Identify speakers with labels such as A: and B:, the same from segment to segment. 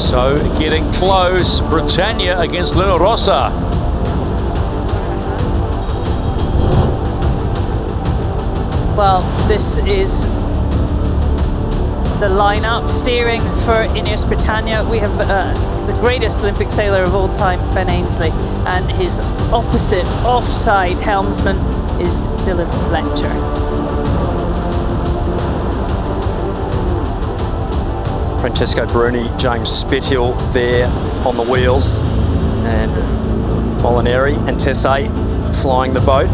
A: So getting close, Britannia against Luna Rossa.
B: Well, this is the lineup steering for INEOS Britannia. We have the greatest Olympic sailor of all time, Ben Ainsley, and his opposite offside helmsman is Dylan Fletcher.
C: Francesco Bruni, James Spithill there on the wheels, and Molinari and Tessé flying the boat.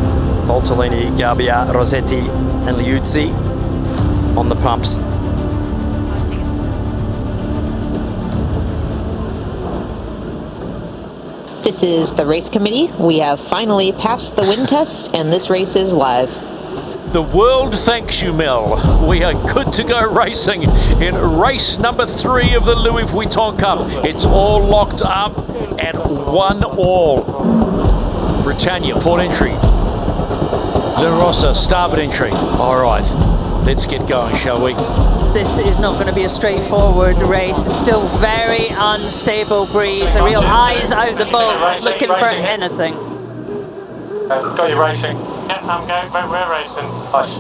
C: Voltolini, Gabbia, Rossetti and Liuzzi on the pumps.
D: This is the race committee. We have finally passed the wind test and this race is live.
A: The world thanks you, Mel. We are good to go racing in race number 3 of the Louis Vuitton Cup. It's all locked up at 1-1. Britannia, port entry. Luna Rossa, starboard entry. All right, let's get going, shall we?
B: This is not going to be a straightforward race. It's still very unstable breeze. A real eyes out the boat, looking for anything.
E: Got you racing. Yeah, I'm going, we're racing. Nice.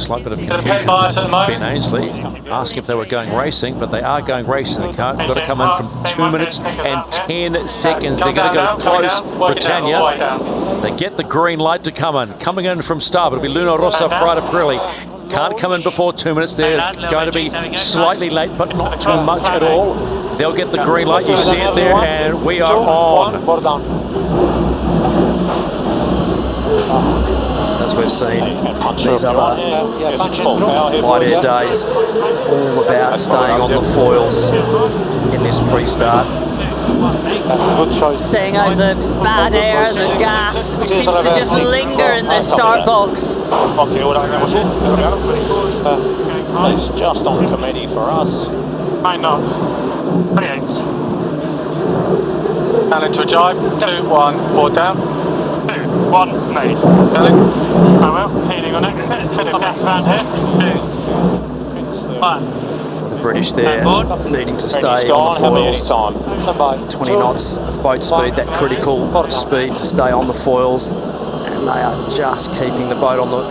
A: Slight bit of confusion from Ben Ainsley, asking if they were going racing, but they are going racing. They've got to come in from 2 minutes and 10 seconds. They're going to go close, Britannia. They get the green light to come in. Coming in from starboard will be Luna Rossa Prada Pirelli. Can't come in before 2 minutes. They're going to be slightly late, but not too much at all. They'll get the green light. You see it there, and we are on.
C: As we've seen, these other light air days, all about staying on the foils in this pre-start.
B: Staying out the bad air, the gas, which seems to just linger in the start box.
F: It's just on committee for us.
E: 9 knots. 28. Down into a jibe. 2, 1, 4 down. 2, 1, made. Going. I will. Healing on exit. Bit of gas around here. 2, 1.
C: The British there needing to stay on the foils. 20 knots of boat speed, that critical speed to stay on the foils. And they are just keeping the boat on the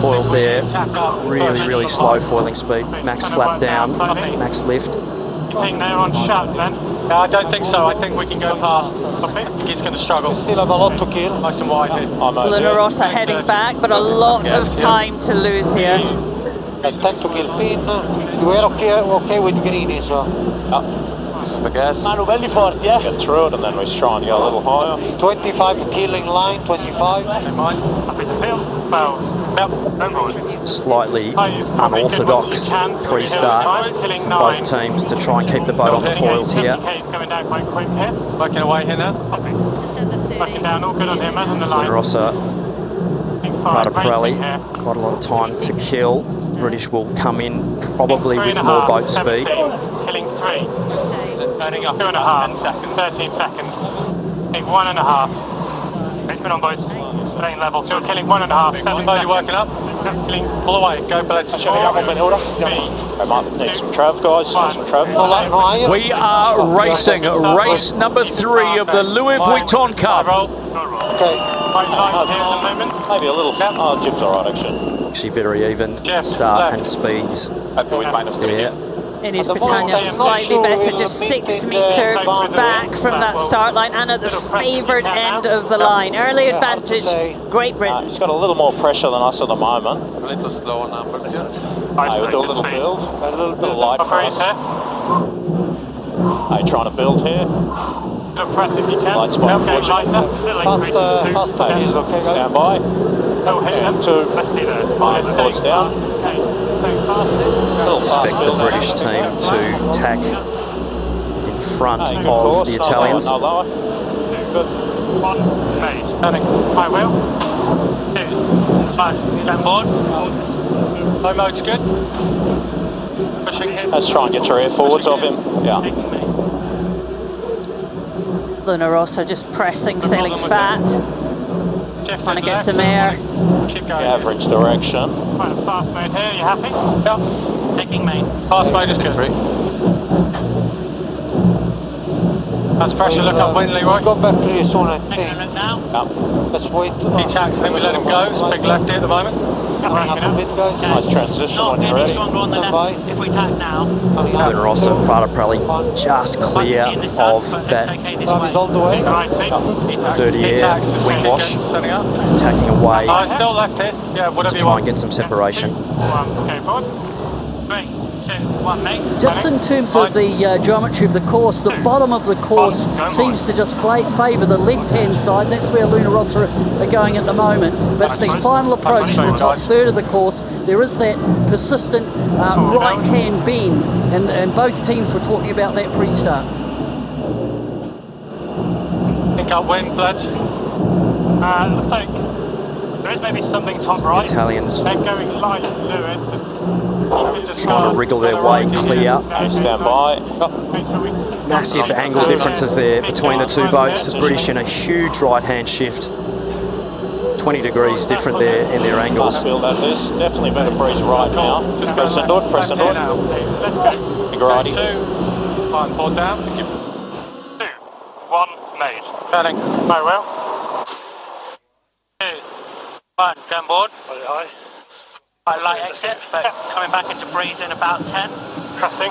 C: foils there. Really, really slow foiling speed. Max flap down, max lift.
E: You think they're on shut then? No, I don't think so. I think we can go past. I think he's going to struggle. Still have a lot to kill. Nice and wide here.
B: Luna Rossa heading back, but a lot of time to lose here.
F: 10 to kill pin. We're okay with green, so.
E: This is the gas.
F: Manu, belly forward, yeah. Get through it and then we try and go a little higher. 25 killing line, 25.
E: Never mind. Happy to feel. Well,
C: Slightly unorthodox pre-start for both teams to try and keep the boat on the foils here.
E: Coming down quite quick here. Working away here now. Working down, all good on him, as on the line.
C: Rossa Prada Pirelli, quite a lot of time to kill. British will come in probably with more boat speed.
E: Killing 3. Turning up 2.5 seconds, 13 seconds. I think 1.5. It's been on both strain level, so we're killing 1.5. 7 boat working up. Killing all the way. Go for let's show you.
F: I might need some trav, guys. Some trav.
A: We are racing race number 3 of the Louis Vuitton Cup.
F: Okay. Maybe a little. Oh, jib's alright
C: Actually very even start and speeds there.
B: INEOS Britannia slightly better, just 6 metres back from that start line and at the favoured end of the line. Early advantage, Great Britain.
F: He's got a little more pressure than us at the moment.
E: A little slower numbers, yeah.
F: We'll do a little build. A little light for us. Are you trying to build here?
E: Press if you can.
F: Light spot.
E: Okay, lighter.
F: Fast pace. Stand by.
E: Oh, hit them.
F: 2. Forwards down.
C: Expect the British team to tack in front of the Italians.
E: Good. 1, made. Turning. High wheel. 2. Stand board. Low mode's good. Pushing him.
F: Let's try and get your air forwards of him. Yeah.
B: Luna Rossa just pressing, sailing fat. Trying to get some air.
E: Keep going.
F: Average direction.
E: Quite a fast mode here. You happy? Yep. Taking main. Fast mode is good. That's pressure, look up wind, Leroy.
F: Go back to you soon, I think.
E: Look now.
F: Let's wait.
E: He tacks, I think we let him go. It's big lefty at the moment.
F: Nice transition when you're ready.
E: On the left if we tack now.
C: Rossa Prada Pirelli just clear of that
F: All the way.
C: dirty air wind wash, tacking away
E: Oh, it's still left here. Yeah, whatever
C: to
E: you
C: try
E: want.
C: and get some separation.
E: Okay, forward. 3, 2, 1, mate.
G: Just in terms of the geometry of the course, the bottom of the course seems to just favour the left-hand side. That's where Luna Rossa are going at the moment. But the final approach to the top third of the course, there is that persistent right-hand bend, and both teams were talking about that pre-start.
E: Pick up wind, Pledge. Looks like there is maybe something top right.
C: Italians
E: They're going light, Lewis.
C: trying to wriggle their way clear.
F: Stand by.
C: Massive angle differences there between the two boats. The British in a huge right-hand shift. 20 degrees different there in their angles.
F: Feel that this definitely better breeze right now. Just press into it, press into it. Righty.
E: 2, line pulled down. 2, 1, made. Turning. Very well. 2, 1, down board. Quite light exit, but coming back into breeze in about 10. Crossing.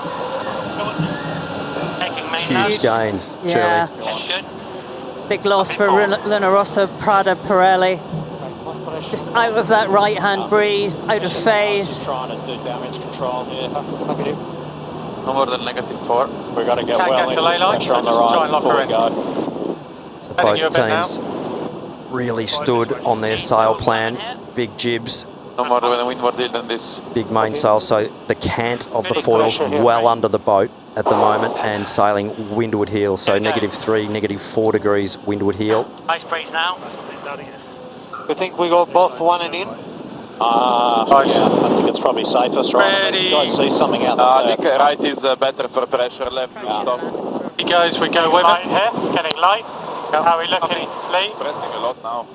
E: Taking main nose.
C: Huge gains,
B: Yeah.
C: Shirley.
E: Yes, good.
B: Big loss for Luna Rossa Prada Pirelli. Just out of that right-hand breeze, out of phase.
F: Trying to do damage control here.
E: No more than -4.
F: We've got to get
E: Can't
F: well
E: get
F: into
E: to lay
F: this
E: line,
F: pressure
E: so
F: on the
E: just try
F: right
E: and lock her
F: before we
E: in.
F: go.
C: So
E: Heading you a
C: both
E: bit now.
C: teams really stood on their sail plan. Big jibs,
H: No more windward deal than this.
C: big mainsail, so the cant of the foils well under the boat at the moment and sailing windward heel, so -3, -4 degrees windward heel.
E: Nice breeze now.
F: You think we go both one and in? Yeah, I think it's probably safest, right? Unless you guys see something out
H: I
F: there.
H: think right is better for pressure, left to stop.
E: He goes, we go with it. Here, getting light. How are we looking, Lee?
H: Pressing a lot now.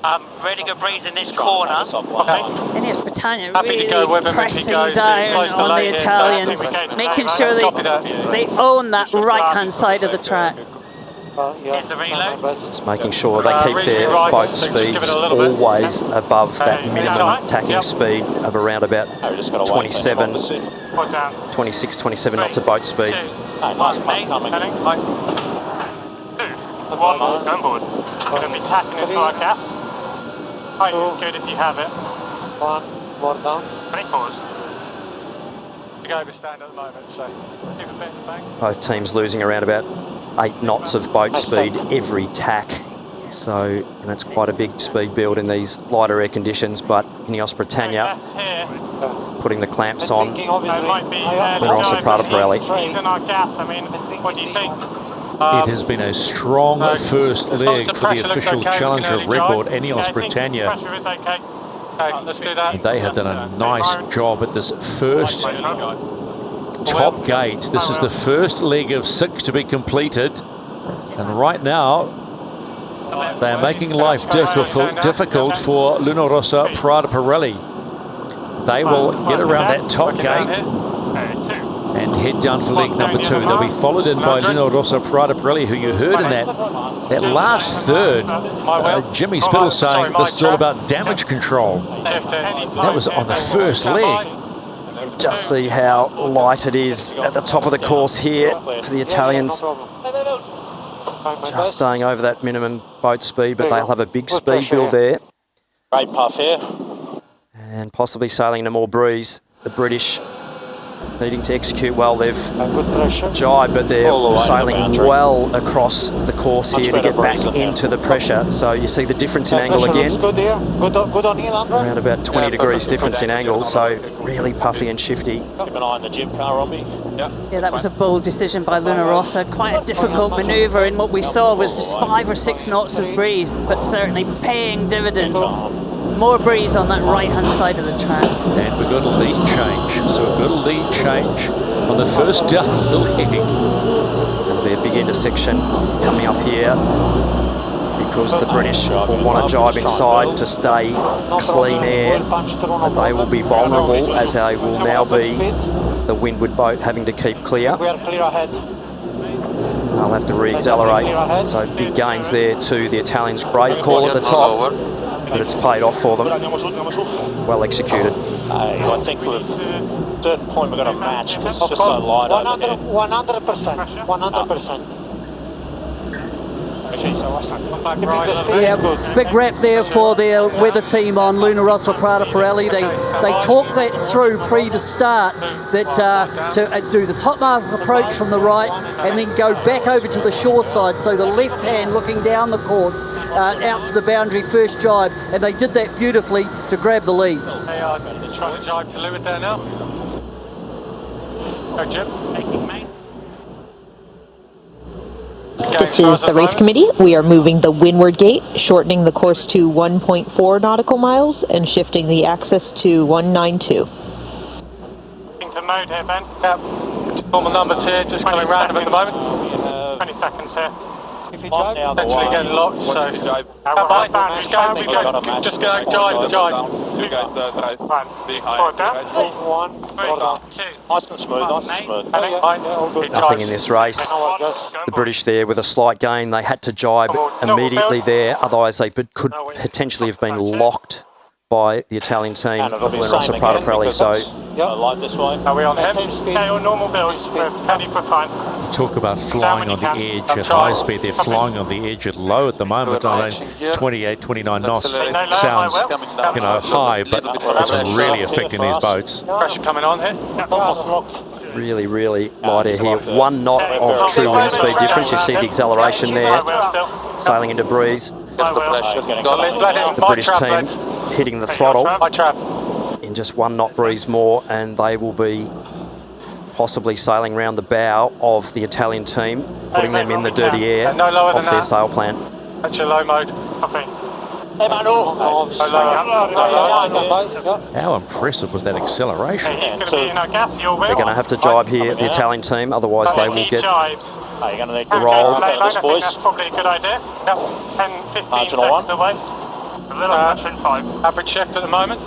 E: Really good breeze in this corner. Okay.
B: INEOS Britannia
E: Happy to go
B: really
E: with him if he
B: pressing
E: goes
B: down
E: close to
B: on the
E: late here, so I
B: Italians,
E: think we
B: making
E: can-
B: sure
E: Copy that.
B: they own that right-hand side of the track.
E: Here's the reload.
C: Just making sure they keep
E: really
C: their
E: right,
C: boat
E: so just give it
C: speeds
E: a little bit.
C: always above that
E: Okay,
C: minimum
E: right.
C: tacking
E: Yep.
C: speed of around about
F: We're just gonna wait for
C: 27,
F: him to sit.
E: Put down.
C: 26, 27 knots of boat speed.
E: 2,
F: Nice
E: 1,
F: punt
E: mate.
F: coming.
E: Turning. Light. 2, 1, on board. We're going to be tacking into our gas. Height is good if you have it.
F: One, more down.
E: Ready, pause. To go overstand at the moment, so keep a bit in the bank.
C: Both teams losing around about 8 knots of boat speed every tack. So that's quite a big speed build in these lighter air conditions, but INEOS Britannia
E: Here,
C: putting the clamps on.
F: Thinking
E: it
F: obviously.
E: might be
C: They're also Prada Pirelli.
E: in our gas. I mean, what do you think?
A: It has been a strong first
E: as long as
A: leg for the
E: pressure looks
A: official
E: okay, we can
A: challenger
E: only
A: of Redboard,
E: drive.
A: INEOS
E: I think
A: Britannia.
E: Pressure is okay. Okay, let's do that.
A: They have done a nice job at this first top gate. This is the first leg of 6 to be completed. And right now, they are making life difficult for Luna Rossa Prada Pirelli. They will get around that top gate and head down for leg number 2. They'll be followed in by Luna Rossa Prada Pirelli, who you heard in that last third. Jimmy Spittle saying this is all about damage control. That was on the first leg.
C: Just see how light it is at the top of the course here for the Italians. Just staying over that minimum boat speed, but they'll have a big speed build there.
F: Great puff here.
C: And possibly sailing into more breeze. The British needing to execute well. They've
F: Good pressure.
C: jibed, but they're
F: All the way to
C: sailing
F: boundary.
C: well across the course
F: Much
C: here to
F: better
C: get back
F: breeze than
C: into the pressure. So you see the difference in angle
F: Pressure
C: again.
F: looks good here. Good on heel, Andre.
C: Around about 20 degrees difference in angle, so really puffy and shifty.
F: Keep an eye on the jib car, Robbie.
B: Yeah, that was a bold decision by Luna Rossa. Quite a difficult manoeuvre, and what we saw was just 5 or 6 knots of breeze, but certainly paying dividends. More breeze on that right-hand side of the track.
A: And we've got a lead change. So we've got a lead change on the first down the leg.
C: There'll be a big intersection coming up here because the British will want to jibe inside to stay clean air. But they will be vulnerable, as they will now be the windward boat having to keep clear.
F: We are clear ahead.
C: They'll have to re-accelerate. So big gains there to the Italians. Brave call at the top, but it's paid off for them. Well executed.
F: I think we're at a certain point we're going to match because it's just so light over here. 100%. 100%.
G: Yeah, big rap there for their weather team on Rossa Prada Pirelli. They talked that through pre the start, that to do the top mark approach from the right and then go back over to the shore side, so the left hand looking down the course out to the boundary first jibe, and they did that beautifully to grab the lead.
E: They are trying to jibe to leeward there now. Go Jim.
D: This is the race committee. We are moving the windward gate, shortening the course to 1.4 nautical miles and shifting the axis to 192.
E: Into mode here, Ben. Yep. Normal numbers here, just coming random at the moment. 20 seconds here. Potentially getting locked, so just go, jibe.
H: You guys drive. Be high.
E: Forward down.
F: 1,
E: 2.
F: nice and smooth.
C: Nothing in this race. The British there with a slight gain. They had to jibe immediately there, otherwise they could potentially have been locked by the Italian team of Rossa Prada Pirelli. So
F: Light this way.
E: Are we on him? Okay, on normal builds, we're fine.
A: Talk about flying on the edge at high speed. They're flying on the edge at low at the moment. I mean, 28, 29 knots sounds, you know, high, but it's really affecting these boats.
E: Pressure coming on here.
C: really, really light air here. 1 knot of true wind speed difference. You see the acceleration there, sailing into breeze. The British team hitting the throttle in just 1 knot breeze more, and they will be possibly sailing round the bow of the Italian team, putting them in the dirty air off their sail plan.
E: That's your low mode. Okay.
A: How impressive was that acceleration?
C: They're going to have to jibe here, the Italian team, otherwise they will get rolled.
E: That's probably a good idea. 10, 15 seconds away. A little average shift at the moment.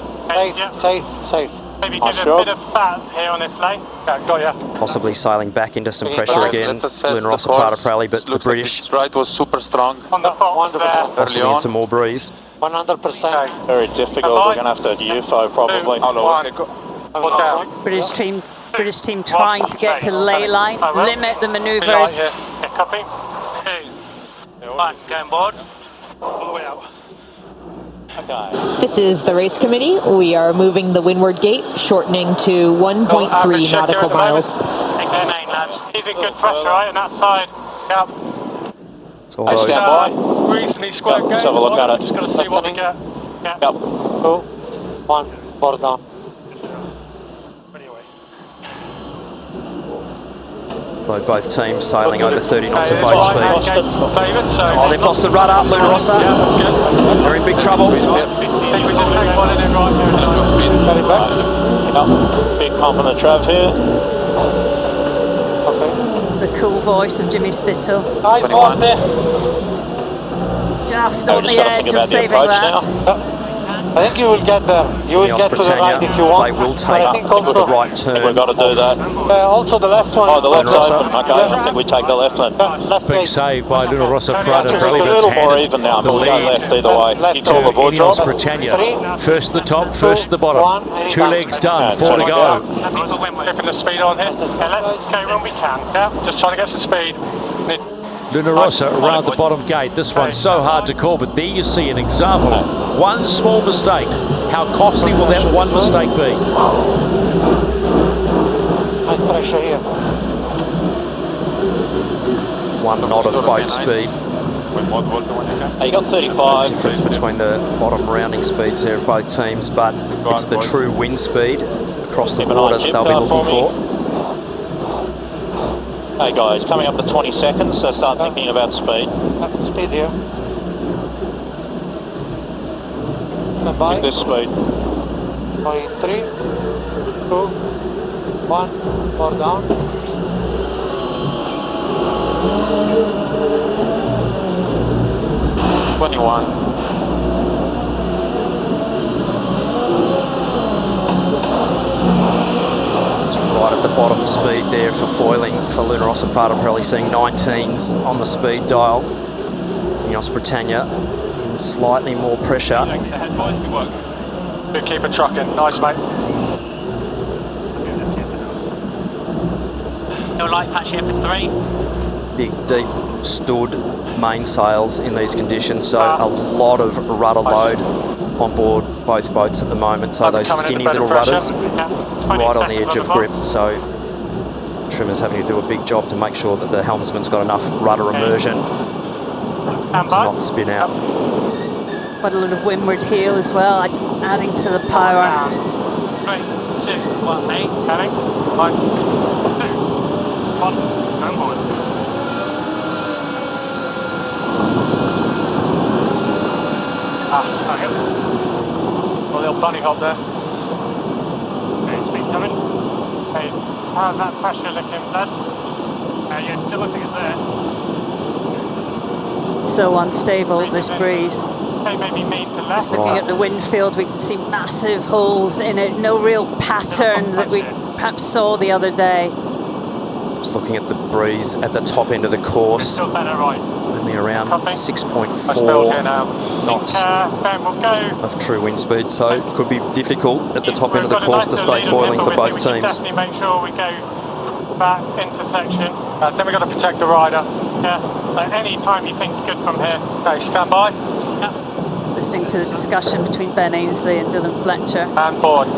F: Safe.
E: Maybe give a bit of fat here on this lane. Yeah, got ya.
C: Possibly sailing back into some pressure again, Rossa Prada Pirelli, but the British
H: right was super strong.
E: On the box there.
C: possibly into more breeze.
F: 100%. Very difficult. We're going to have to UFO probably.
E: 2, 1.
B: British team trying to get to ley line, limit the manoeuvres.
E: Copy. 2, 1. Going board. All the way out.
F: Okay.
D: This is the race committee. We are moving the windward gate, shortening to 1.3 nautical miles.
E: Okay, main lads. He's in good pressure, right, on that side. Yep.
C: So although
F: Stand by.
E: Reasonably square game.
F: Let's have a look at it.
E: Just got to see what we get.
F: Yep. 2, 1. Board down.
E: Anyway.
C: both teams sailing over 30 knots of boat speed.
E: David, so
C: Oh, they've lost the rudder, Rossa.
E: Yeah, that's good.
C: They're in big trouble.
E: I think we just hang one in it right
F: Got it back. Yep. Big pump on the trav here. Okay.
B: The cool voice of Jimmy Spittle.
F: Nice board there.
B: Just
F: So
B: on
F: we
B: the
F: just got to
B: edge
F: think
B: of
F: about the
B: saving
F: approach
B: that.
F: now. I think you will get there. You will
C: INEOS
F: get to the right if you want.
C: Britannia, they will take
F: I think also,
C: the right
F: I think
C: turn.
F: we've got to do that. Also the left one. Oh, the left's
C: Rossa.
F: open. Okay, I think we take the left one.
E: left
A: Big save by Rossa Prada
F: It's a
A: Pirelli, but it's
F: little more
A: handed
F: even now,
A: the
F: but we go left
A: lead
F: either way. You
A: to
F: call the board
A: INEOS
F: drop.
A: Britannia. First to the top, first to the bottom. 2 legs done, 4 to go.
E: Keeping the speed on here. Yeah, let's go when we can. Yeah, just trying to get some speed.
A: Rossa around the bottom gate. This one's so hard to call, but there you see an example. One small mistake. How costly will that one mistake be?
F: Nice pressure here.
C: 1 knot of boat speed.
F: You got 35.
C: Difference between the bottom rounding speeds there of both teams, but it's the true wind speed across the water that they'll be looking for.
F: Hey guys, coming up to 20 seconds, so start thinking about speed. Speed here. With this speed. 3, 2, 1, more down.
C: It's right at the bottom speed there for foiling for Luna Rossa Prada Pirelli, seeing 19s on the speed dial. INEOS Britannia in slightly more pressure.
E: Good, keep it trucking. Nice, mate.
I: No light patch here for 3.
C: Big, deep stood mainsails in these conditions, so a lot of rudder load on board both boats at the moment. So those skinny little rudders right on the edge of grip. So trimmer's having to do a big job to make sure that the helmsman's got enough rudder immersion to not spin out.
B: Quite a lot of windward heel as well, just adding to the power.
I: 3, 2, 1, 8.
E: Heading. 1, 2, 1. Downwind. Okay. A little bunny hop there. Okay, speed's coming. Okay, how's that pressure looking, lads? Yeah, it's still looking as there.
B: So unstable, this breeze.
E: Okay, maybe mean to left.
B: Just looking at the wind field, we can see massive holes in it. No real pattern that we perhaps saw the other day.
C: Just looking at the breeze at the top end of the course.
E: Still better, right?
C: Only around 6.4 knots
E: Ben will go.
C: of true wind speed, so it could be difficult at the top end of the course to stay foiling for both teams.
E: Definitely make sure we go that intersection. Then we've got to protect the rider. Yeah, so any time you think's good from here. Okay, stand by.
B: Yep. Listening to the discussion between Ben Ainsley and Dylan Fletcher.
E: And board.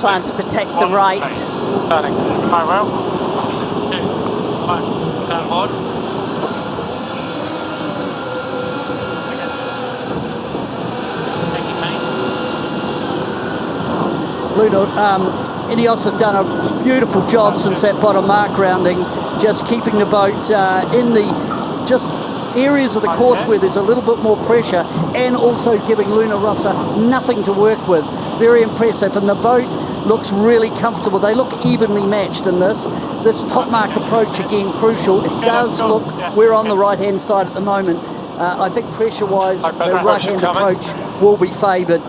B: Plan to protect the right.
E: Turning. Very well.
I: 2, 1. Turn board.
G: Luna, INEOS have done a beautiful job since that bottom mark rounding, just keeping the boat in the just areas of the course where there's a little bit more pressure, and also giving Luna Rossa nothing to work with. Very impressive, and the boat looks really comfortable. They look evenly matched in this. This top mark approach, again, crucial. It does look, we're on the right-hand side at the moment. I think pressure-wise, the right-hand approach will be favoured.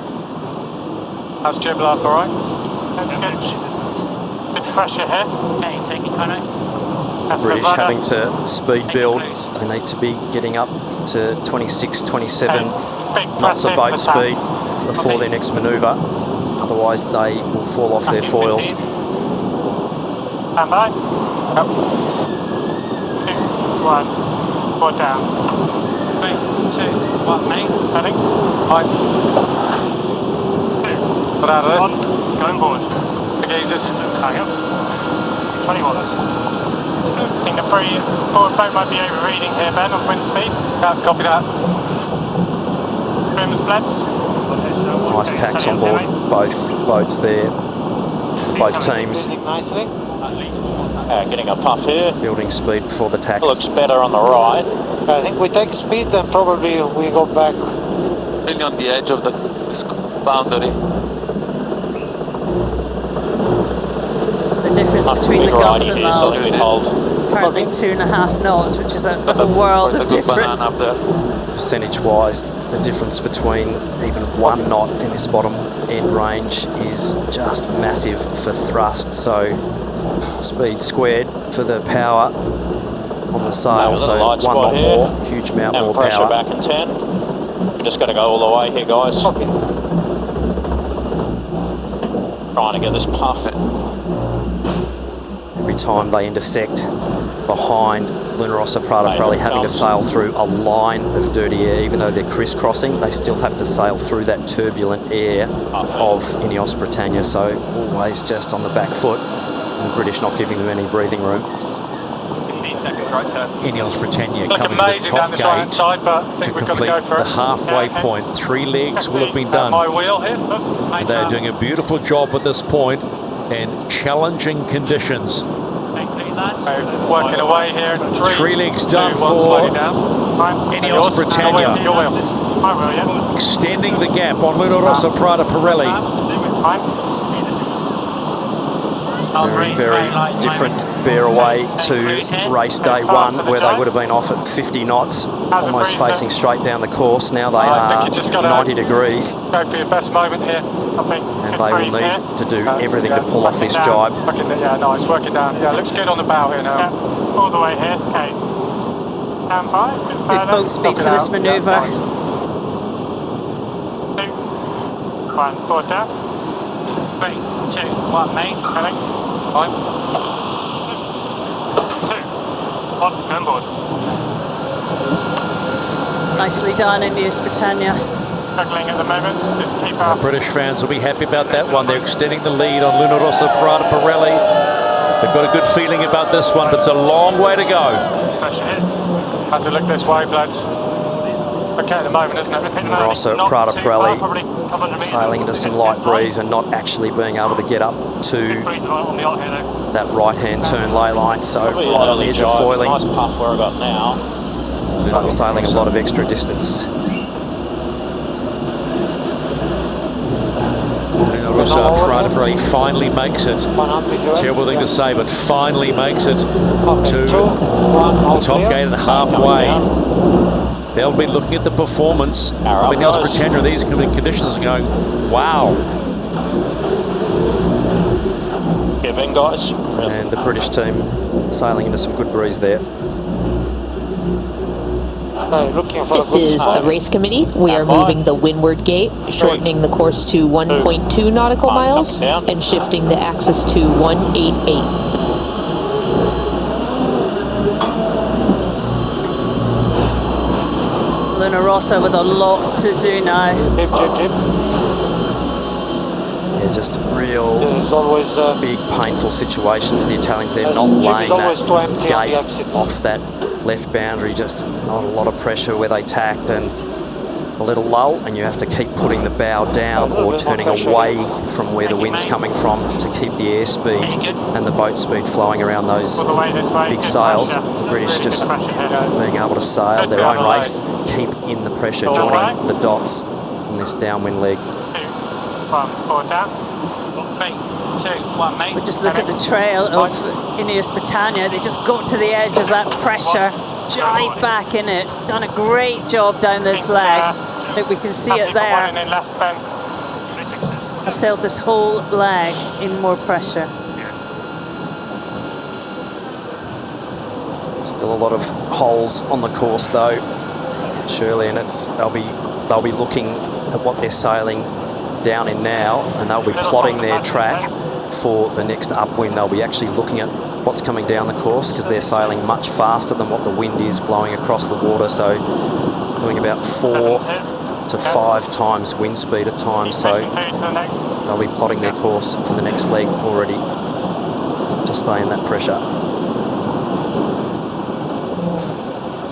E: How's dribble up, all right? That's good. Good pressure here.
I: Okay, take it, Conor.
C: British having to speed build. They need to be getting up to 26, 27 knots of boat speed before their next manoeuvre. Otherwise, they will fall off their foils.
E: Stand by. Yep. 2, 1. Board down.
I: 3, 2, 1, 8.
E: Heading. Right. Put out of it. Going board. The gauges. Hang up. 20 waters. I think the forward boat might be overreading here, Ben, on wind speed. Yeah, copy that. Trim's blends.
C: Nice tacks on board both boats there. Both teams
F: Nicely. Getting a puff here.
C: building speed before the tacks.
F: Looks better on the right. I think we take speed, then probably we go back.
H: Really on the edge of the boundary.
B: The difference between the gusts and miles.
F: Hold.
B: Currently 2.5 knots, which is a world of difference.
H: Up there.
C: Percentage-wise, the difference between even 1 knot in this bottom end range is just massive for thrust. So speed squared for the power on the sail. So 1 knot more, huge amount more
F: pressure
C: power.
F: back in 10. We're just got to go all the way here, guys. Trying to get this puff.
C: Every time they intersect behind Luna Rossa Prada Pirelli, having to sail through a line of dirty air, even though they're crisscrossing, they still have to sail through that turbulent air of INEOS Britannia. So always just on the back foot, and the British not giving them any breathing room.
E: 15 seconds right turn.
A: INEOS Britannia
E: Look
A: coming to the
E: amazing down
A: top
E: this right
A: gate
E: side, but I
A: to
E: think we've got to
A: complete
E: go for
A: the
E: it.
A: halfway point. 3 legs will have been done.
E: My wheel here.
A: And they're doing a beautiful job at this point in challenging conditions.
E: Working away here.
A: 3 legs done
E: 2, 1,
A: for
E: slowly down.
A: INEOS Britannia.
E: Your wheel. My wheel, yeah.
A: Extending the gap on Luna Rossa Prada Pirelli.
C: Very, very different bear away to race day one, where they would have been off at 50 knots, almost facing straight down the course. Now they are 90 degrees.
E: Go for your best moment here, I think.
C: And they will need to do everything to pull off this jibe.
E: Yeah, nice, work it down. Yeah, looks good on the bow here now. Yeah, all the way here, okay. Stand by.
B: Good boat speed for this manoeuvre.
E: Yeah, nice. 2, 1, forward down.
I: 3, 2, 1, main.
E: Heading. 5, 2, 1, turn board.
B: Nicely done, INEOS Britannia.
E: Struggling at the moment, just keep up.
A: British fans will be happy about that one. They're extending the lead on Rossa Prada Pirelli. They've got a good feeling about this one, but it's a long way to go.
E: Pressure hit. Have to look this way, lads. Okay at the moment, isn't it?
C: Rossa Prada Pirelli sailing into some light breeze and not actually being able to get up to that right-hand turn ley line, so right on the edge of foiling.
F: Nice puff where I got now.
C: But sailing a lot of extra distance.
A: Rossa Prada Pirelli finally makes it. Terrible thing to say, but finally makes it to the top gate and halfway. They'll be looking at the performance of INEOS Britannia in these conditions and going, wow.
F: Give in, guys.
C: And the British team sailing into some good breeze there.
D: This is the race committee. We are moving the windward gate, shortening the course to 1.2 nautical miles and shifting the axis to 188.
B: Luna Rossa with a lot to do now.
C: Yeah, just a real big painful situation for the Italians. They're not laying that gate off that left boundary, just not a lot of pressure where they tacked, and a little lull, and you have to keep putting the bow down or turning away from where the wind's coming from to keep the airspeed and the boat speed flowing around those big sails. The British just being able to sail their own race, keep in the pressure, joining the dots on this downwind leg.
E: 2, 1, forward down.
I: 3, 2, 1, main.
B: But just look at the trail of INEOS Britannia. They just got to the edge of that pressure, jive back in it. Done a great job down this leg. I think we can see it there. I've sailed this whole leg in more pressure.
C: Still a lot of holes on the course though, Shirley, and they'll be looking at what they're sailing down in now, and they'll be plotting their track for the next upwind. They'll be actually looking at what's coming down the course, because they're sailing much faster than what the wind is blowing across the water, so doing about 4 to 5 times wind speed at times, so they'll be plotting their course for the next leg already to stay in that pressure.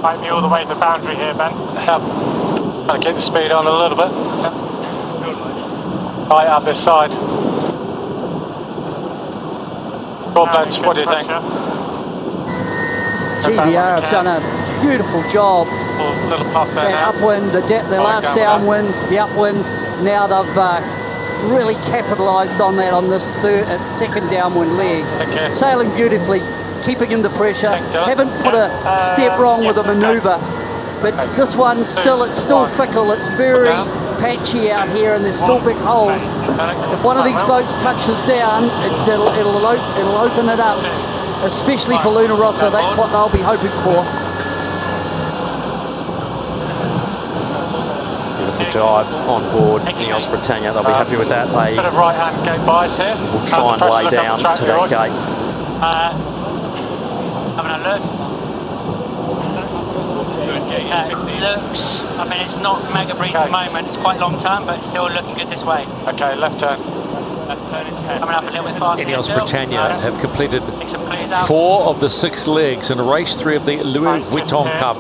E: Might be all the way to the boundary here, Ben. Yep. Trying to keep the speed on a little bit. Yep. Right up this side. What do you think?
G: GBR have done a beautiful job.
E: Little puff there
G: That
E: now.
G: upwind, the last downwind, the upwind. Now they've really capitalised on that on this second downwind leg.
E: Okay.
G: Sailing beautifully, keeping in the pressure. Haven't put a step wrong with a manoeuvre, but this one it's still fickle. It's very patchy out here, and there's still big holes. If one of these boats touches down, it'll open it up, especially for Luna Rossa. That's what they'll be hoping for.
C: Beautiful jibe on board INEOS Britannia. They'll be happy with that. They
E: Bit of right-hand gate bias here.
C: will try and lay down to that gate.
I: Having a look. Looks, I mean, it's not mega brief at the moment, it's quite long term, but it's still looking good this way.
E: Okay, left turn.
I: Coming up a little bit faster.
A: INEOS Britannia have completed
I: Make some clears out.
A: 4 of the 6 legs in race 3 of the Louis Vuitton Cup.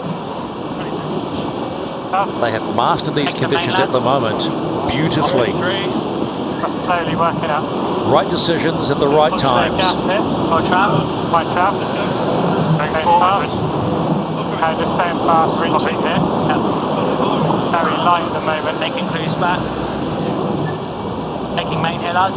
A: They have mastered these conditions at the moment beautifully.
E: Slowly working up.
A: Right decisions at the right times.
E: Gas here.
I: Right trap.
E: Right trap. Going forward. Okay, just staying fast, reaching here. Very light at the moment.
I: Making cruise back. Taking main here, lads.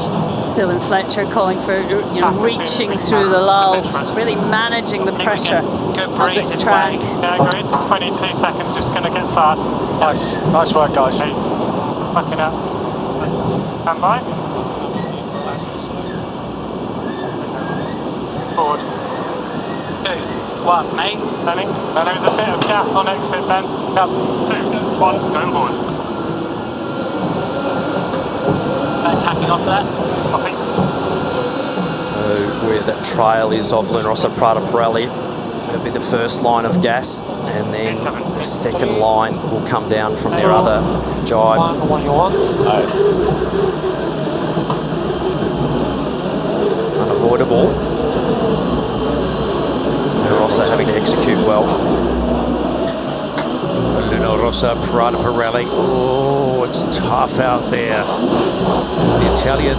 B: Dylan Fletcher calling for, you know, reaching through the lulls, really managing the pressure on this track.
E: Yeah, agreed. 22 seconds, just going to get fast. Nice work, guys. Fucking up. Stand by. Forward.
I: 2, 1, mate.
E: Turning. Then there was a bit of gas on exit then. Up. 2, 1, going forward.
I: Tacking off that.
E: Copy.
C: So where that trail is of Rossa Prada Pirelli, it'll be the first line of gas, and then the second line will come down from their other jibe. Unavoidable. They're also having to execute well.
A: Rossa Prada Pirelli. Oh, it's tough out there. The Italian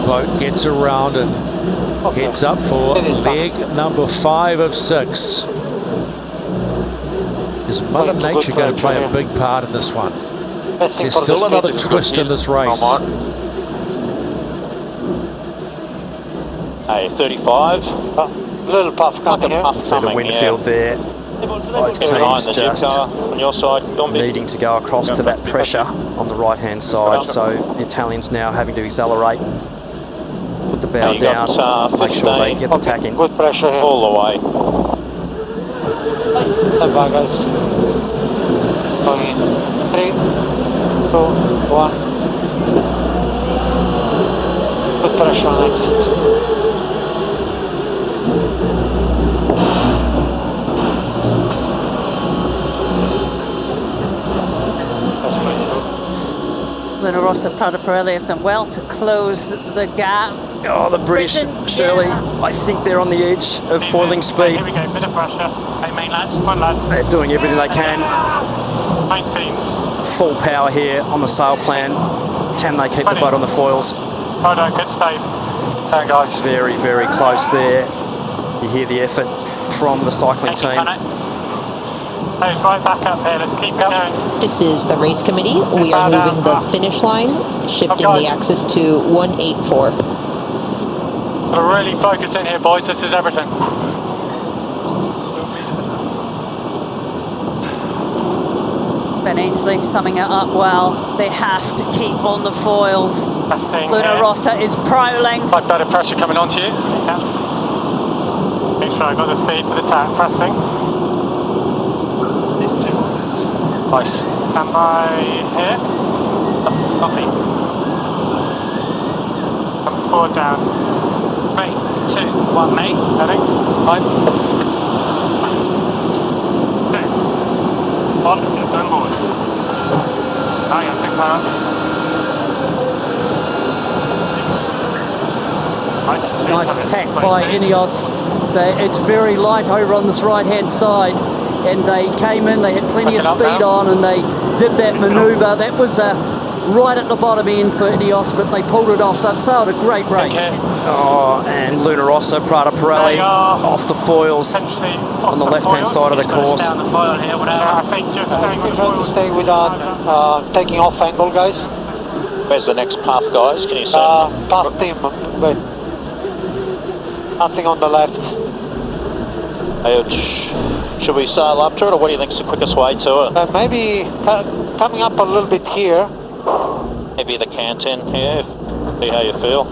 A: boat gets around and heads up for leg number 5 of 6. Is Mother Nature going to play a big part in this one? There's still another twist in this race.
F: Hey, 35. Little puff coming here.
C: See the wind field there. Both teams just
F: on your side,
C: needing to go across to that pressure on the right hand side, so the Italians now having to accelerate, put the bow down, make sure they get the tack in.
F: Good pressure here. All the way. Stand by, guys. Going in. 3, 2, 1. Good pressure on exit.
B: Rossa Prada Pirelli have done well to close the gap.
C: Oh, the British, Shirley, I think they're on the edge of foiling speed.
E: Here we go, bit of pressure. Hey, main lads, one lad.
C: They're doing everything they can.
E: 19.
C: Full power here on the sail plan. Can they keep the boat on the foils?
E: Oh no, good stay. Down, guys.
C: Very, very close there. You hear the effort from the cycling team.
E: Hey, right back up here, let's keep going.
D: This is the race committee. We are moving the finish line, shifting the axis to 184.
E: We're really focused in here, boys. This is everything.
B: Ben Ainsley summing it up well. They have to keep on the foils. Luna Rossa is prowling.
E: Like better pressure coming onto you. Yeah. Make sure I got the speed for the tack pressing. Nice. Am I here? Copy. Come forward down.
I: 3, 2, 1, mate.
E: Heading. 5. 2. 1. Turn forward. Hang on, big power.
G: Nice attack by INEOS. It's very light over on this right hand side, and they came in, they had plenty of speed on, and they did that manoeuvre. That was right at the bottom end for INEOS, but they pulled it off. They've sailed a great race.
C: Oh, and Luna Rossa Prada Pirelli off the foils on the left hand side of the course.
E: I think just staying with the
F: Trying to stay without taking off angle, guys. Where's the next path, guys? Can you see? Past him, but nothing on the left. Should we sail up to it, or what do you think's the quickest way to it? Maybe coming up a little bit here. Maybe the canteen here, see how you feel.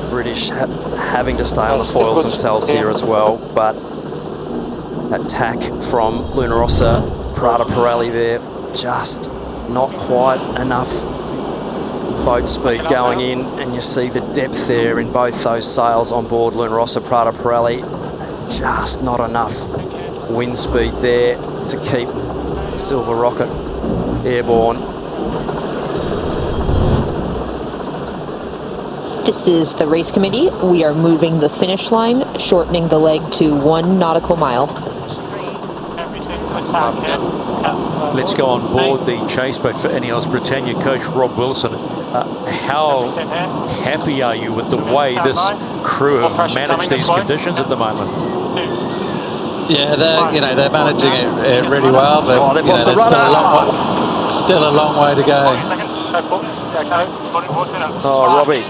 C: British having to stay on the foils themselves here as well, but that tack from Luna Rossa Prada Pirelli there, just not quite enough boat speed going in, and you see the depth there in both those sails on board Luna Rossa Prada Pirelli. Just not enough wind speed there to keep the Silver Rocket airborne.
D: This is the race committee. We are moving the finish line, shortening the leg to 1 nautical mile.
A: Let's go on board the chase boat for INEOS Britannia. Coach Rob Wilson, how happy are you with the way this crew have managed these conditions at the moment?
J: Yeah, they're managing it really well, but
C: Oh, they've lost the
J: there's
C: rudder.
J: still a long way to go.
C: Oh, Robbie,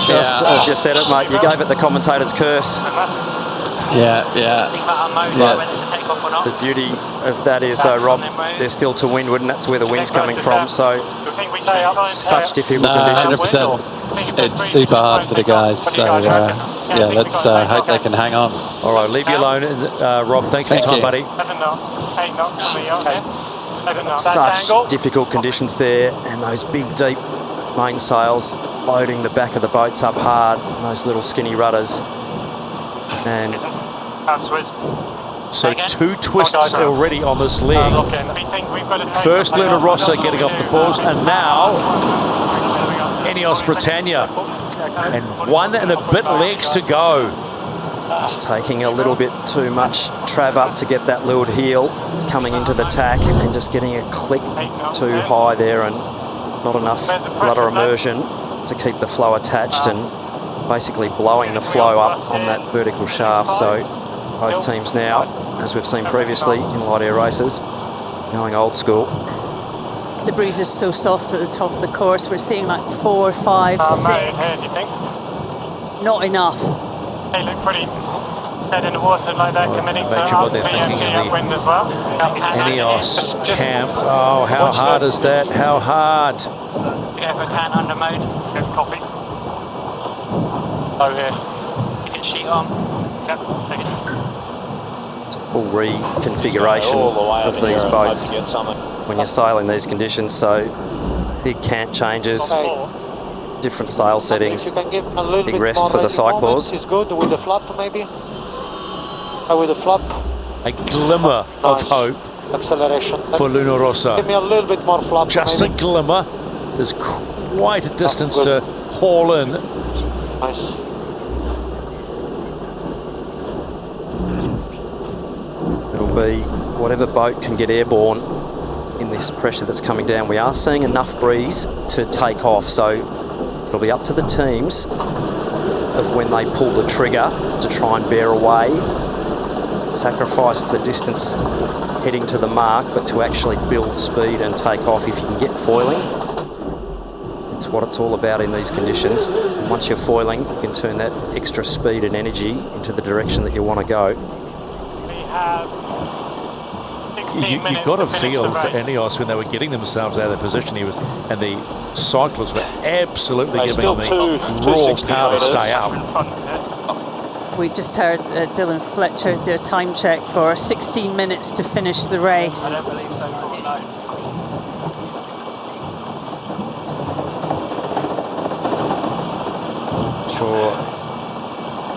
C: just as you said it, mate, you gave it the commentator's curse.
J: Yeah.
C: The beauty of that is, though, Rob, they're still to windward, and that's where the wind's coming from. So, such difficult conditions.
J: 100%. It's super hard for the guys. So, yeah, let's hope they can hang on.
A: All right, leave you alone, Rob. Thanks for your time, buddy.
C: Such difficult conditions there, and those big, deep mainsails loading the back of the boats up hard, and those little skinny rudders. And
A: so 2 twists already on this leg. First Luna Rossa getting off the fours, and now INEOS Britannia. And 1 and a bit legs to go.
C: just taking a little bit too much trav up to get that leeward heel coming into the tack, and just getting a click too high there, and not enough rudder immersion to keep the flow attached, and basically blowing the flow up on that vertical shaft. So both teams now, as we've seen previously in light air races, going old school.
B: The breeze is so soft at the top of the course. We're seeing like 4, 5, 6. Not enough.
E: They look pretty dead in the water like they're committing to
A: what they're thinking of the
E: wind as well.
A: INEOS camp. Oh, how hard is that? How hard?
I: Go for can under mode.
E: Good copy. Oh, here.
I: You can sheet on.
E: Yep, take it.
C: It's a full reconfiguration of these boats when you're sailing these conditions. So big cant changes, different sail settings, big rest for the cyclors.
F: Is good with the flap maybe. With the flap.
A: A glimmer of hope
F: Acceleration.
A: for Luna Rossa.
F: Give me a little bit more flap.
A: Just a glimmer. There's quite a distance to haul in.
F: Nice.
C: It'll be whatever boat can get airborne in this pressure that's coming down. We are seeing enough breeze to take off, so it'll be up to the teams of when they pull the trigger to try and bear away, sacrifice the distance heading to the mark, but to actually build speed and take off. If you can get foiling, it's what it's all about in these conditions. And once you're foiling, you can turn that extra speed and energy into the direction that you want to go.
E: We have 16 minutes.
A: You got a
E: to
A: feel
E: finish
A: for
E: the race.
A: INEOS when they were getting themselves out of their position. And the cyclists were absolutely giving them the raw power to stay up.
B: We just heard Dylan Fletcher do a time check for 16 minutes to finish the race.
E: I don't believe so.
C: Sure,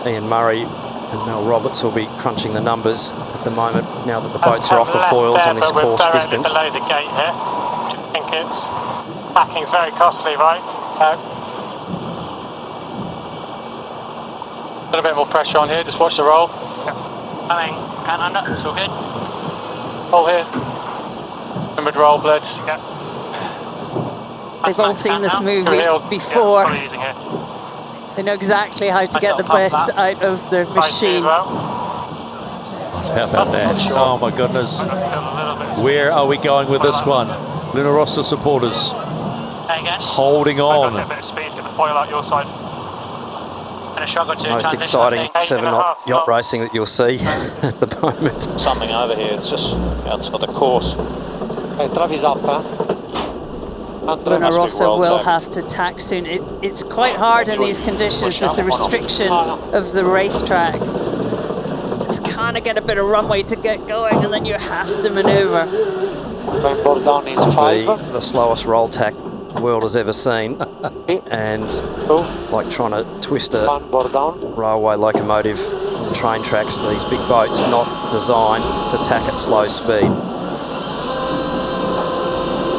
C: Ian Murray and Mel Roberts will be crunching the numbers at the moment now that the boats are off the foils on this course distance.
E: Below the gate here. I think it's backing's very costly, right? A little bit more pressure on here. Just watch the roll.
I: Coming, can under, it's all good.
E: Roll here. Remembered roll, blitz. Yeah.
B: They've all seen this movie before. They know exactly how to get the best out of their machine.
A: How about that? Oh my goodness. Where are we going with this one? Luna Rossa supporters holding on.
E: A bit of speed to the foil out your side.
C: Most exciting 7-knot yacht racing that you'll see at the moment.
F: Something over here, it's just outside the course. Hey, Travis up, huh?
B: Luna Rossa will have to tack soon. It's quite hard in these conditions with the restriction of the racetrack. Just kind of get a bit of runway to get going, and then you have to manoeuvre.
C: This will be the slowest roll tack the world has ever seen, and like trying to twist a railway locomotive on train tracks. These big boats not designed to tack at slow speed.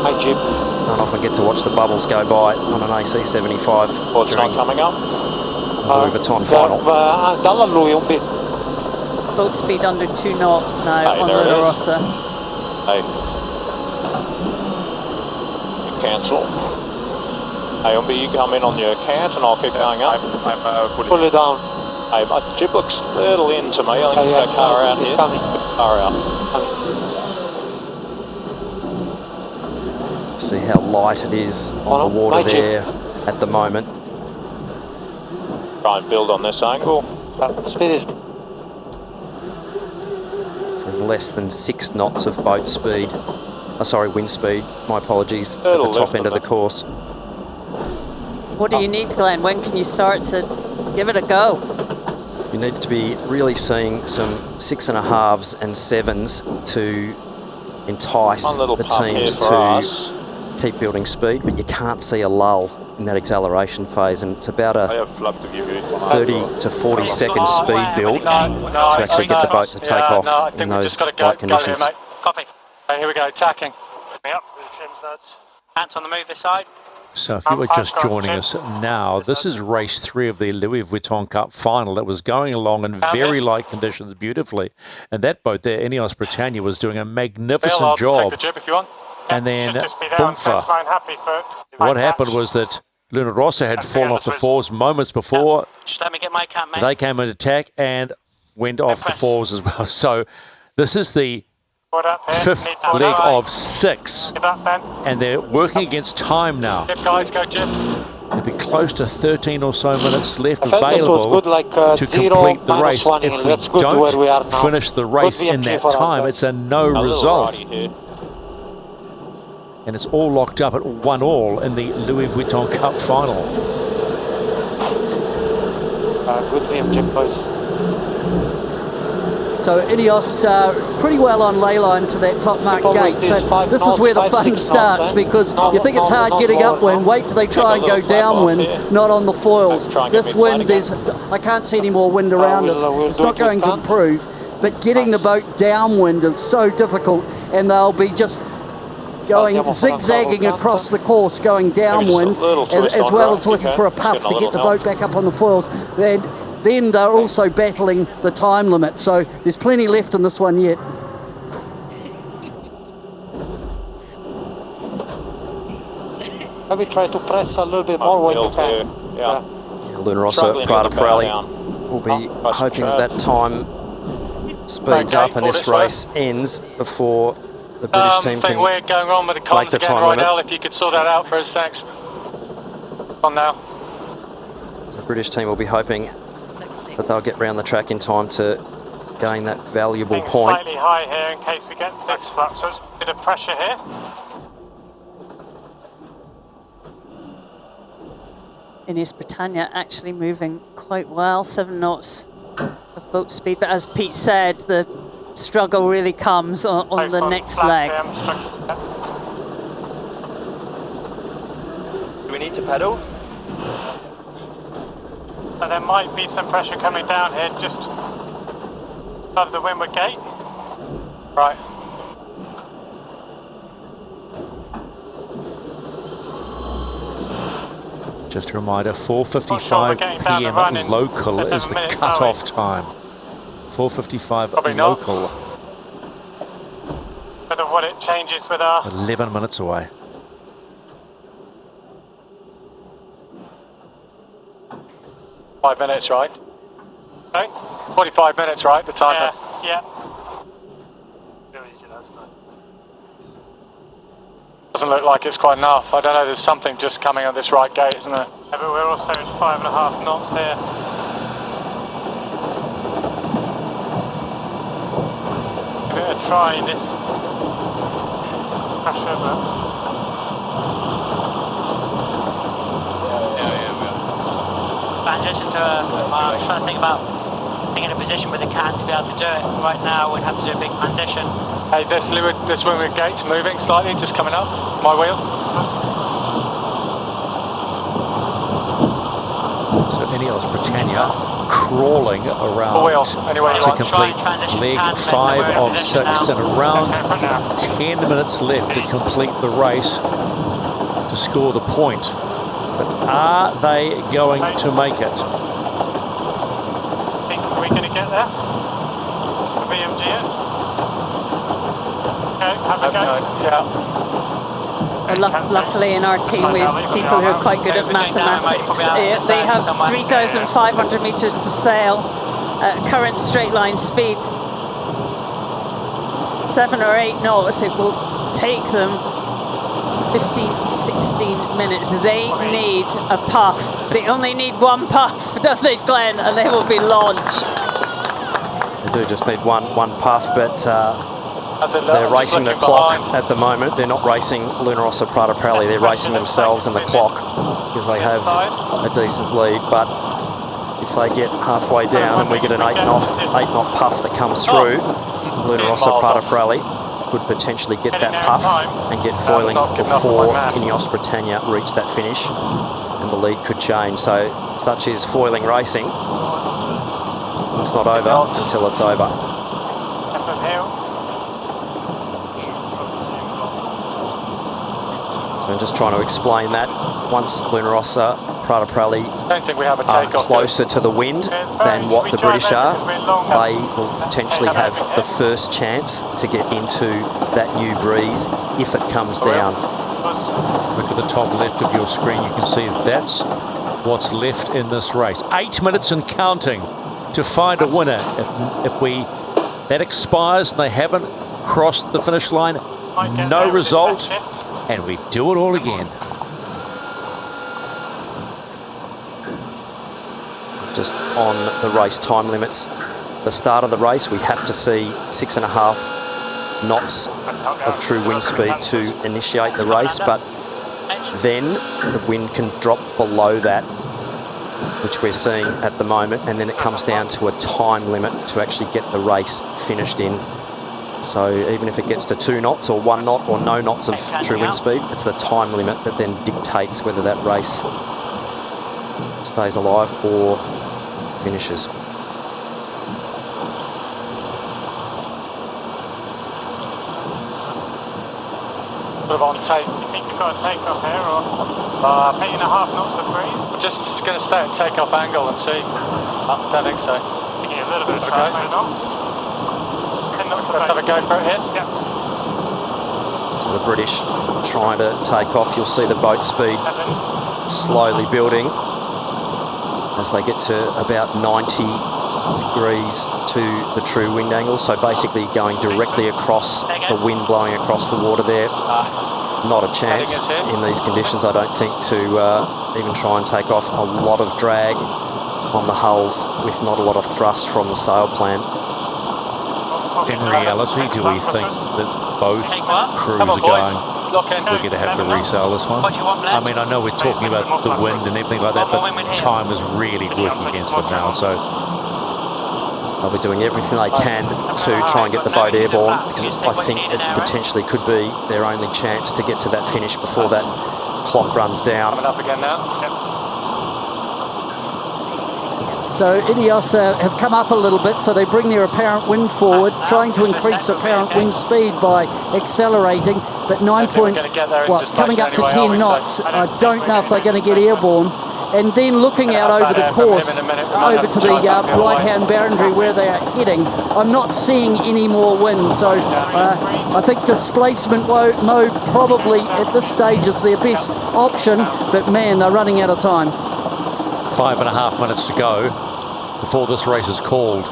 F: Hi, Jim.
C: Don't often get to watch the bubbles go by on an AC75
F: What's not coming up?
C: Vuitton final.
B: Boat speed under 2 knots now
F: Hey,
B: on
F: there it
B: Luna
F: is.
B: Rossa.
F: Hey. You cancel. Hey, Umbi, you come in on your cant and I'll keep going up.
H: I'm
F: Pull it down. Hey, my jib looks a little in to me. I think we've got a car out here. Car out.
C: See how light it is on the water there at the moment.
F: Try and build on this angle. Speed is...
C: So less than 6 knots of boat speed. Wind speed. My apologies. At the top end of the course.
B: What do you need, Glenn? When can you start to give it a go?
C: You need to be really seeing some 6.5s and 7s to entice the teams to keep building speed, but you can't see a lull in that acceleration phase, and it's about a 30 to 40 second speed build to actually get the boat to take off in those light conditions.
E: Copy. Okay, here we go, tacking. Yep, trim's nuts. Hands on the move this side.
A: So if you were just joining us now, this is race 3 of the Louis Vuitton Cup final that was going along in very light conditions beautifully. And that boat there, INEOS Britannia, was doing a magnificent job. And then, boomfa. What happened was that Luna Rossa had fallen off the fours moments before.
I: Just let me get my cam, mate.
A: They came into attack and went off the fours as well. So this is the 5th leg of 6, and they're working against time now. There'll be close to 13 or so minutes left available to complete the race. If we don't finish the race in that time, it's a no result. And it's all locked up at 1-1 in the Louis Vuitton Cup final.
F: Good VMG, boys.
G: So INEOS pretty well on ley line to that top mark gate, but this is where the fun starts, because you think it's hard getting upwind, wait till they try and go downwind, not on the foils. This wind is, I can't see any more wind around us, it's not going to improve, but getting the boat downwind is so difficult, and they'll be just going zigzagging across the course, going downwind, as well as looking for a puff to get the boat back up on the foils. Then they're also battling the time limit, so there's plenty left in this one yet.
F: Maybe try to press a little bit more when you can.
C: Luna Rossa Prada Pirelli will be hoping that time speeds up and this race ends before the British team can
E: we're going on with the
C: make the time limit.
E: If you could sort that out for us, thanks. On now.
C: The British team will be hoping that they'll get round the track in time to gain that valuable point.
E: Slightly high here in case we get this flux, so it's a bit of pressure here.
B: INEOS Britannia actually moving quite well, 7 knots of boat speed, but as Pete said, the struggle really comes on the next leg.
F: Do we need to pedal?
E: So there might be some pressure coming down here just above the windward gate. Right.
A: Just a reminder, 4:55 p.m. local is the cut-off time. 4:55 local.
E: But what it changes with our
A: 11 minutes away.
E: $5 minutes, right? Okay. 45 minutes, right? The time. Yeah. Doesn't look like it's quite enough. I don't know. There's something just coming on this right gate, isn't there? Yeah, but we're also at 5.5 knots here. I'm going to try this pressure, but
I: transition to I'm trying to think about being in a position with the cat to be able to do it. Right now we'd have to do a big transition.
E: Hey, this windward gate's moving slightly, just coming up. My wheel.
A: So INEOS Britannia crawling around to complete leg 5 of 6 and around 10 minutes left to complete the race to score the point. But are they going to make it?
E: Think we're going to get there? The VMG it? Okay, have a go. Yeah.
B: Luckily in our team we have people who are quite good at mathematics. They have 3,500 meters to sail at current straight line speed. 7 or 8 knots. It will take them 15, 16 minutes. They need a puff. They only need one puff, don't they, Glenn? And they will be launched.
C: They do just need one puff, but they're racing the clock at the moment. They're not racing Luna Rossa Prada Pirelli. They're racing themselves and the clock because they have a decent lead. But if they get halfway down and we get an 8 knot puff that comes through, Luna Rossa Prada Pirelli could potentially get that puff and get foiling before INEOS Britannia reach that finish, and the lead could change. So such is foiling racing. It's not over until it's over. So I'm just trying to explain that. Once Luna Rossa Prada Pirelli are closer to the wind than what the British are, they will potentially have the first chance to get into that new breeze if it comes down.
A: Look at the top left of your screen, you can see that's what's left in this race. 8 minutes and counting to find a winner. If that expires and they haven't crossed the finish line, no result, and we do it all again.
C: Just on the race time limits, the start of the race we have to see 6.5 knots of true wind speed to initiate the race, but then the wind can drop below that, which we're seeing at the moment, and then it comes down to a time limit to actually get the race finished in. So even if it gets to 2 knots or 1 knot or no knots of true wind speed, it's the time limit that then dictates whether that race stays alive or finishes.
E: Sort of on tape. You think you've got a takeoff here, or 8.5 knots of breeze?
H: We're just going to stay at takeoff angle and see. I don't think so.
E: Give you a little bit of track, 10 knots. 10 knots.
H: Let's have a go for it here.
E: Yeah.
C: So the British trying to take off. You'll see the boat speed slowly building as they get to about 90 degrees to the true wind angle. So basically going directly across the wind blowing across the water there. Not a chance in these conditions, I don't think, to even try and take off. A lot of drag on the hulls with not a lot of thrust from the sail plan.
A: In reality, do we think that both crews are going, we're going to have to resail this one? I mean, I know we're talking about the wind and everything like that, but time is really working against them now, so
C: they'll be doing everything they can to try and get the boat airborne, because I think it potentially could be their only chance to get to that finish before that clock runs down.
H: Coming up again now.
G: So INEOS have come up a little bit, so they bring their apparent wind forward, trying to increase apparent wind speed by accelerating, but coming up to 10 knots. I don't know if they're going to get airborne. And then looking out over the course, over to the right-hand boundary where they are heading, I'm not seeing any more wind. So I think displacement mode probably at this stage is their best option, but man, they're running out of time.
A: 5.5 minutes to go before this race is called.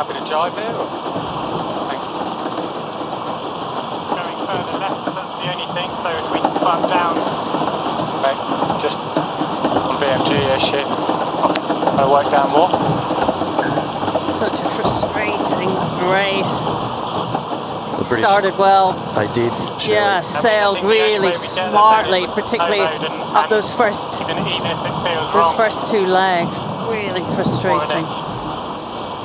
H: Happy to jive here? Or?
E: Going further left, that's the only thing, so if we can bump down.
H: Okay, just on BMG-ish here. I'll work down more.
B: Such a frustrating race.
C: The British
B: Started well.
C: They did.
B: Yeah, sailed really smartly, particularly up those first 2 legs. Really frustrating.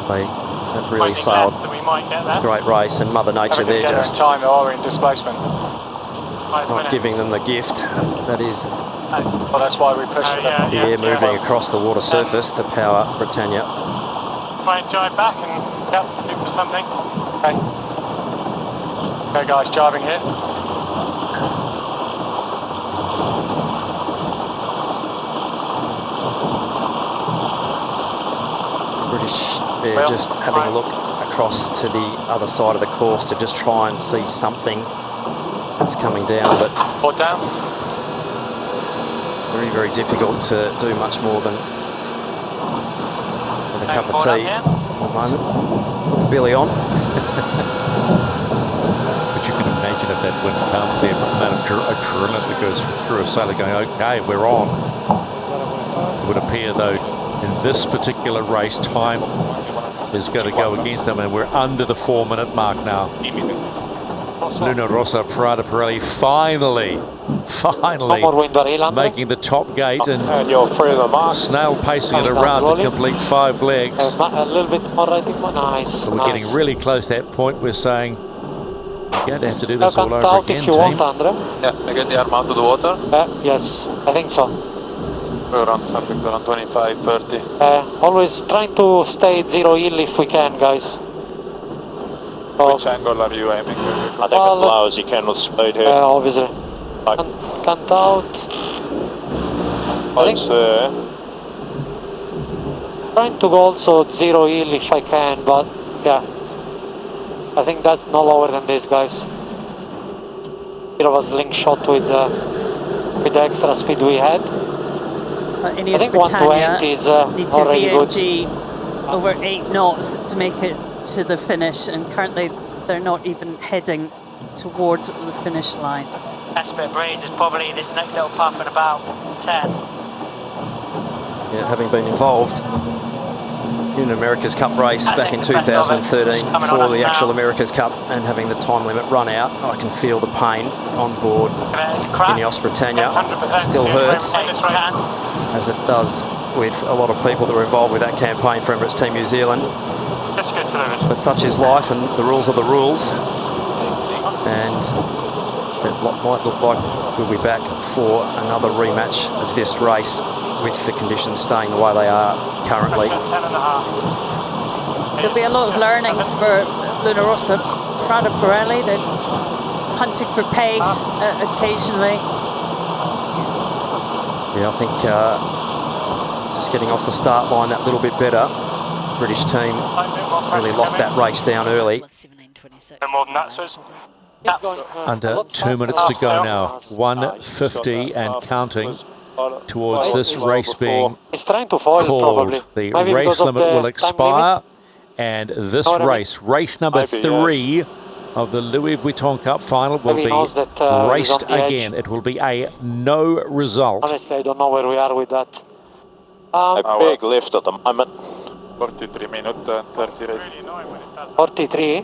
C: They have really sailed a great race, and Mother Nature there just
H: time or in displacement.
C: not giving them the gift that is
H: Well, that's why we push it.
C: the air moving across the water surface to power Britannia.
E: Try and jive back and look for something.
H: Okay. Okay, guys, jiving here.
C: British, they're just having a look across to the other side of the course to just try and see something it's coming down, but
H: Port down.
C: very, very difficult to do much more than with a cup of tea at the moment. Put the billy on.
A: But you can imagine if that wind comes, the amount of adrenaline that goes through a sailor going, okay, we're on. It would appear, though, in this particular race, time is going to go against them, and we're under the 4-minute mark now. Rossa Prada Pirelli finally making the top gate and snail pacing it around to complete 5 legs.
F: A little bit more, I think, nice.
A: But we're getting really close to that point. We're saying you're going to have to do this all over again,
F: if you
A: team.
F: want, Andre.
H: Yeah, I get the arm out of the water.
F: Yes, I think so.
H: Around something around 25, 30.
F: Always trying to stay at 0 heel if we can, guys.
H: Which angle are you aiming?
F: I think as low as you can with speed here. Obviously. Can't out. Trying to go also at 0 heel if I can, but yeah. I think that's no lower than this, guys. Bit of a slingshot with the extra speed we had.
B: INEOS Britannia need to VNG over 8 knots to make it to the finish, and currently they're not even heading towards the finish line.
I: Best bit of breeze is probably this next little puff at about 10.
C: Yeah, having been involved in an America's Cup race back in 2013 for the actual America's Cup and having the time limit run out, I can feel the pain on board INEOS Britannia. It still hurts, as it does with a lot of people that were involved with that campaign for Emirates Team New Zealand. But such is life, and the rules are the rules. And it might look like we'll be back for another rematch of this race with the conditions staying the way they are currently.
B: There'll be a lot of learnings for Rossa Prada Pirelli. They're hunting for pace occasionally.
C: Yeah, I think just getting off the start line that little bit better. British team really locked that race down early.
E: No more than that, so it's
A: Under 2 minutes to go now. 1:50 and counting towards this race being called. The race limit will expire, and this race number 3 of the Louis Vuitton Cup final will be raced again. It will be a no result.
F: Honestly, I don't know where we are with that. A big lift at the moment.
H: 43 minutes, 30 race.
F: 43?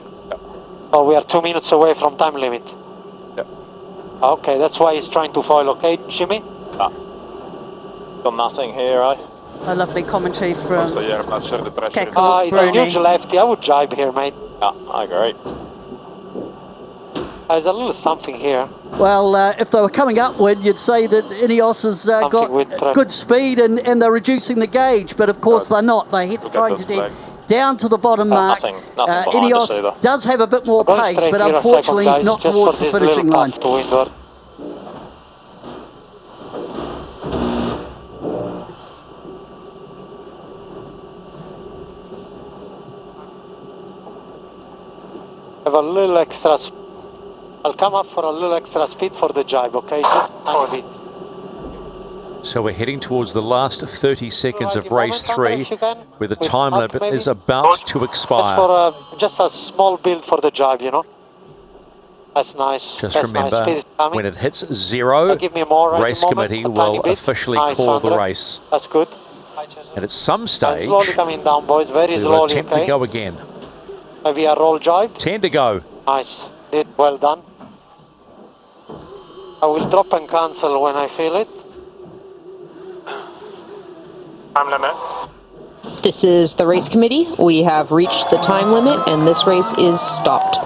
F: Oh, we are 2 minutes away from time limit.
H: Yeah.
F: Okay, that's why he's trying to foil, okay, Jimmy?
K: Got nothing here, eh?
B: A lovely commentary from Keko
F: It's a huge lefty, I would jibe here, mate.
K: Yeah, I agree.
F: There's a little something here.
G: Well, if they were coming upward, you'd say that INEOS has got good speed and they're reducing the gauge, but of course they're not. They hit trying to dig down to the bottom mark.
K: Nothing
G: INEOS does have a bit more pace, but unfortunately not towards the finishing line.
F: Have a little extra. I'll come up for a little extra speed for the jibe, okay? Just a bit.
A: So we're heading towards the last 30 seconds of race 3, where the time limit is about to expire.
F: Just a small build for the jibe, you know? That's nice.
A: Just remember, when it hits 0, race committee will officially call the race.
F: That's good.
A: And at some stage,
F: slowly coming down, boys. Very
A: we
F: slowly,
A: will attempt to go again.
F: Maybe a roll jibe.
A: 10 to go.
F: Nice. Well done. I will drop and cancel when I feel it.
E: time limit.
D: This is the race committee. We have reached the time limit and this race is stopped.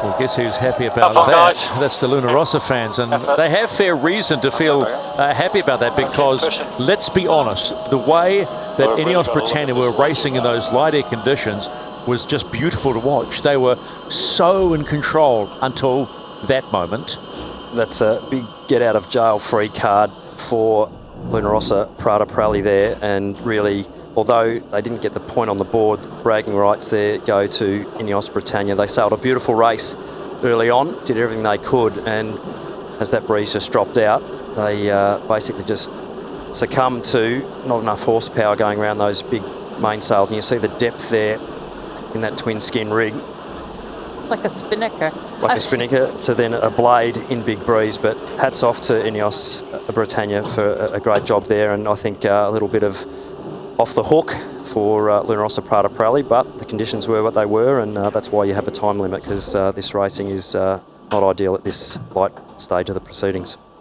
A: Well, guess who's happy about that? That's the Luna Rossa fans, and they have fair reason to feel happy about that, because let's be honest, the way that INEOS Britannia were racing in those light air conditions was just beautiful to watch. They were so in control until that moment.
C: That's a big get out of jail free card for Luna Rossa Prada Pirelli there, and really, although they didn't get the point on the board, bragging rights there go to INEOS Britannia. They sailed a beautiful race early on, did everything they could, and as that breeze just dropped out, they basically just succumbed to not enough horsepower going around those big mainsails, and you see the depth there in that twin skin rig.
B: Like a spinnaker.
C: Like a spinnaker to then a blade in big breeze, but hats off to INEOS Britannia for a great job there, and I think a little bit of off the hook for Rossa Prada Pirelli, but the conditions were what they were, and that's why you have a time limit, because this racing is not ideal at this light stage of the proceedings.